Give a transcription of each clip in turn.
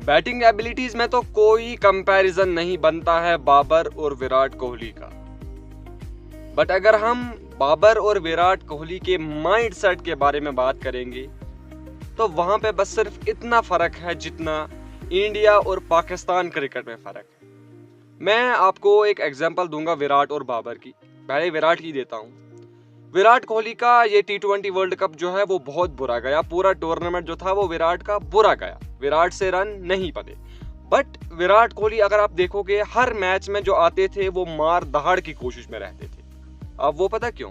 Batting abilities में तो कोई कंपैरिजन नहीं बनता है बाबर और विराट कोहली का। बट अगर हम बाबर और विराट कोहली के माइंड सेट के बारे में बात करेंगे तो वहां पे बस सिर्फ इतना फर्क है जितना इंडिया और पाकिस्तान क्रिकेट में फर्क है। मैं आपको एक एग्जांपल दूंगा विराट और बाबर की। पहले विराट की देता हूं। विराट कोहली का ये T20 वर्ल्ड कप जो है वो बहुत बुरा गया। पूरा टूर्नामेंट जो था वो विराट का बुरा गया। विराट से रन नहीं बने। बट विराट कोहली अगर आप देखोगे हर मैच में जो आते थे वो मार दहाड़ की कोशिश में रहते थे। अब वो पता क्यों?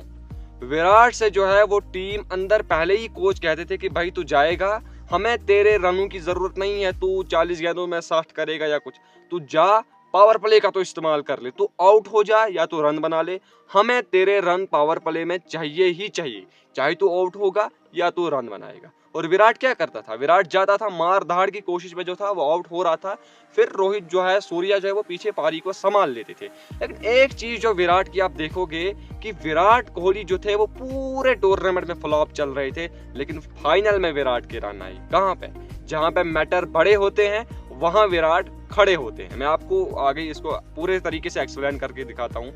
विराट से जो है वो टीम अंदर पहले ही कोच कहते थे कि भाई तू जाएगा, हमें तेरे रनों की जरूरत नहीं है, तू 40 गेंदों में 60 करेगा या कुछ, तू जा पावर प्ले का तो इस्तेमाल कर ले, तू आउट हो जा या तू रन बना ले, हमें तेरे रन पावर प्ले में चाहिए ही चाहिए, चाहे तू आउट होगा या तू रन बनाएगा। और विराट क्या करता था? विराट जाता था मार धाड़ की कोशिश में जो था वो आउट हो रहा था, फिर रोहित जो है, सूर्या जो है वो पीछे पारी को संभाल लेते थे। लेकिन एक चीज जो विराट की आप देखोगे कि विराट कोहली जो थे वो पूरे टूर्नामेंट में फ्लॉप चल रहे थे, लेकिन फाइनल में विराट की रन आई। कहाँ पे? जहां पे मैटर बड़े होते हैं वहां विराट खड़े होते हैं। मैं आपको आगे इसको पूरे तरीके से एक्सप्लेन करके दिखाता हूं।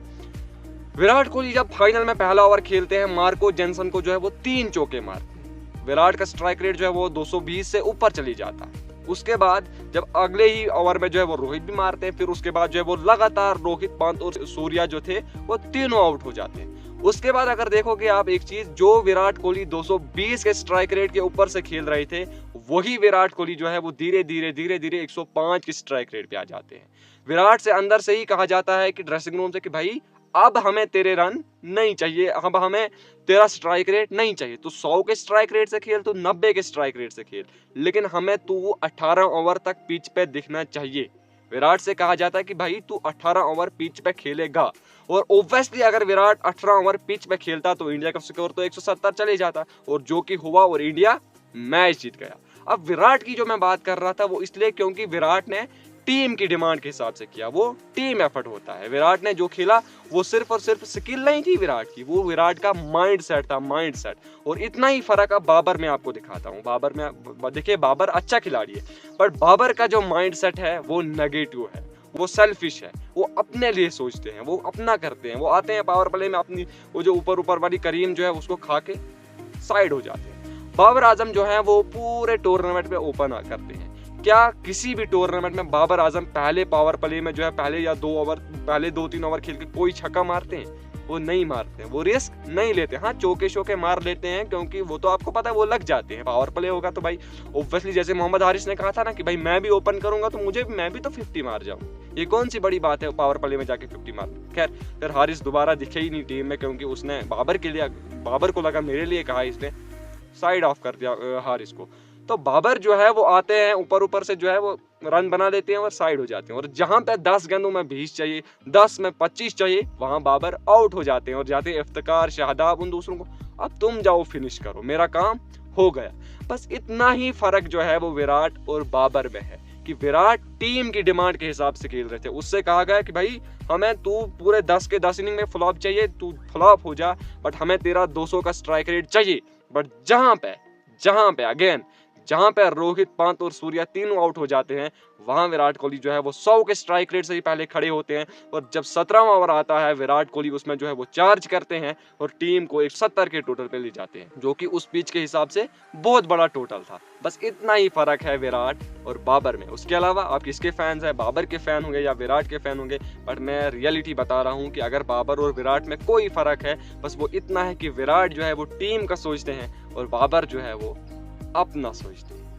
विराट कोहली जब फाइनल में पहला ओवर खेलते हैं, मार्को जेनसन को जो है वो 3 चौके मारते हैं। विराट का स्ट्राइक रेट जो है वो 220 से ऊपर चली जाता है। उसके बाद जब अगले ही ओवर में जो है वो रोहित भी मारते हैं, फिर उसके बाद जो है वो लगातार रोहित, पंत और सूर्या जो थे वो तीनों आउट हो जाते हैं। उसके बाद अगर देखोगे आप एक चीज, जो विराट कोहली 220 के स्ट्राइक रेट के ऊपर से खेल रहे थे, वही विराट कोहली जो है वो धीरे धीरे 105 की स्ट्राइक रेट पे आ जाते हैं। विराट से अंदर से ही कहा जाता है कि ड्रेसिंग रूम से कि भाई अब हमें तेरे रन नहीं चाहिए, अब हमें तेरा स्ट्राइक रेट नहीं चाहिए, तू 100 के स्ट्राइक रेट से खेल, तू 90 के स्ट्राइक रेट से खेल, लेकिन हमें तू 18 ओवर तक पिच पे दिखना चाहिए। विराट से कहा जाता है कि भाई तू 18 ओवर पिच पे खेलेगा। और ओब्वियसली अगर विराट 18 ओवर पिच पे खेलता तो इंडिया का स्कोर तो 170 चले जाता, और जो कि हुआ और इंडिया मैच जीत गया। अब विराट की जो मैं बात कर रहा था वो इसलिए क्योंकि विराट ने टीम की डिमांड के हिसाब से किया, वो टीम एफर्ट होता है। विराट ने जो खेला वो सिर्फ और सिर्फ स्किल नहीं थी विराट की, वो विराट का माइंड सेट था, माइंड सेट। और इतना ही फर्क अब बाबर में आपको दिखाता हूँ। बाबर में देखिए, बाबर अच्छा खिलाड़ी है, बट बाबर का जो माइंड सेट है वो नेगेटिव है, वो सेल्फिश है, वो अपने लिए सोचते हैं, वो अपना करते हैं। वो आते हैं पावर प्ले में अपनी वो जो ऊपर वाली करीम जो है उसको खा के साइड हो जाते हैं। बाबर आजम जो है वो पूरे टूर्नामेंट में ओपन करते हैं। क्या किसी भी टूर्नामेंट में बाबर आजम पहले पावर प्ले में जो है पहले 2-3 ओवर खेल के कोई छक्का मारते हैं? वो नहीं मारते हैं, वो रिस्क नहीं लेते। हाँ, चौके शौके मार लेते हैं क्योंकि वो तो आपको पता है वो लग जाते हैं। पावर प्ले होगा तो भाई ऑब्वियसली, जैसे मोहम्मद हारिस ने कहा था ना कि भाई मैं भी ओपन करूंगा तो मैं भी तो 50 मार जाऊं। ये कौन सी बड़ी बात है पावर प्ले में जाके 50 मार। खैर, फिर हारिस दोबारा दिखे ही नहीं टीम में क्योंकि उसने बाबर को लगा मेरे लिए कहा, इसने साइड ऑफ कर दिया हारिस को। तो बाबर जो है वो आते हैं ऊपर से जो है वो रन बना देते हैं और साइड हो जाते हैं। और जहां पे 10 गेंदों में 20 चाहिए, 10 में 25 चाहिए, वहां बाबर आउट हो जाते हैं और जाते हैं इफ्तिकार, शाहदाब, उन दूसरों को, अब तुम जाओ फिनिश करो, मेरा काम हो गया। बस इतना ही फर्क जो है वो विराट और बाबर में है कि विराट टीम की डिमांड के हिसाब से खेल रहे थे। उससे कहा गया कि भाई हमें तू पूरे 10 के 10 इनिंग में फ्लॉप चाहिए, तू फ्लॉप हो जा, बट हमें तेरा 200 का स्ट्राइक रेट चाहिए। बट जहां पे रोहित, पंत और सूर्या तीनों आउट हो जाते हैं, वहां विराट कोहली जो है वो 100 के स्ट्राइक रेट से ही पहले खड़े होते हैं। और जब 17वां ओवर आता है, विराट कोहली उसमें जो है वो चार्ज करते हैं और टीम को 170 के टोटल पे ले जाते हैं, जो कि उस पिच के हिसाब से बहुत बड़ा टोटल था। बस इतना ही फर्क है विराट और बाबर में। उसके अलावा आप किसके फैंस हैं? बाबर के फैन होंगे या विराट के फैन होंगे? बट मैं रियलिटी बता रहा हूँ कि अगर बाबर और विराट में कोई फर्क है, बस वो इतना है कि विराट जो है वो टीम का सोचते हैं और बाबर जो है वो अपना सोचते हैं।